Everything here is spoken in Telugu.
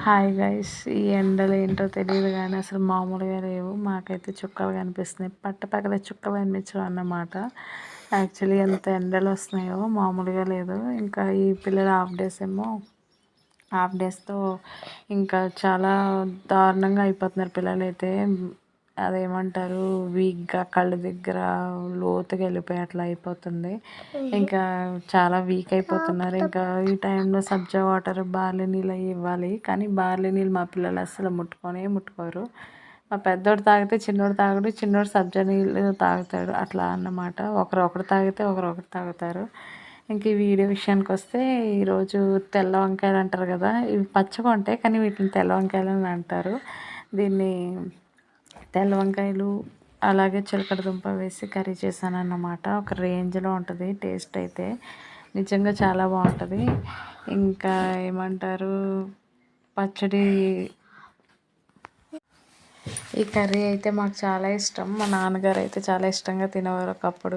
హాయ్ గైస్, ఈ ఎండలు ఏంటో తెలియదు కానీ అసలు మామూలుగా లేవు. మాకైతే చుక్కలు కనిపిస్తున్నాయి, పట్టపక్కల చుక్కలు కనిపించవు అన్నమాట. యాక్చువల్లీ ఎంత ఎండలు వస్తున్నాయో మామూలుగా లేదు. ఇంకా ఈ పిల్లల హాఫ్ డేస్తో ఇంకా చాలా దారుణంగా అయిపోతున్నారు పిల్లలైతే. అదేమంటారు, వీక్గా కళ్ళ దగ్గర లోతుగా వెళ్ళిపోయి అట్లా అయిపోతుంది. ఇంకా చాలా వీక్ అయిపోతున్నారు. ఇంకా ఈ టైంలో సబ్జా వాటర్, బార్లీ నీళ్ళు అవి ఇవ్వాలి. కానీ బార్లీ నీళ్ళు మా పిల్లలు అస్సలు ముట్టుకోరు. మా పెద్దోడు తాగితే చిన్నోడు తాగడు, చిన్నోడు సబ్జా నీళ్ళు తాగుతాడు. అట్లా అన్నమాట. ఒకరు తాగితే ఒకరు తాగుతారు. ఇంక ఈ వీడియో విషయానికి వస్తే, ఈరోజు తెల్ల వంకాయలు అంటారు కదా, ఇవి పచ్చగా ఉంటాయి కానీ వీటిని తెల్ల వంకాయలు అని అంటారు. దీన్ని తెల్ల వంకాయలు అలాగే చిలకడ దుంప వేసి కర్రీ చేశానన్నమాట. ఒక రేంజ్లో ఉంటుంది టేస్ట్ అయితే, నిజంగా చాలా బాగుంటుంది. ఇంకా ఏమంటారు, పచ్చడి, ఈ కర్రీ అయితే మాకు చాలా ఇష్టం. మా నాన్నగారు అయితే చాలా ఇష్టంగా తినేవారు ఒకప్పుడు.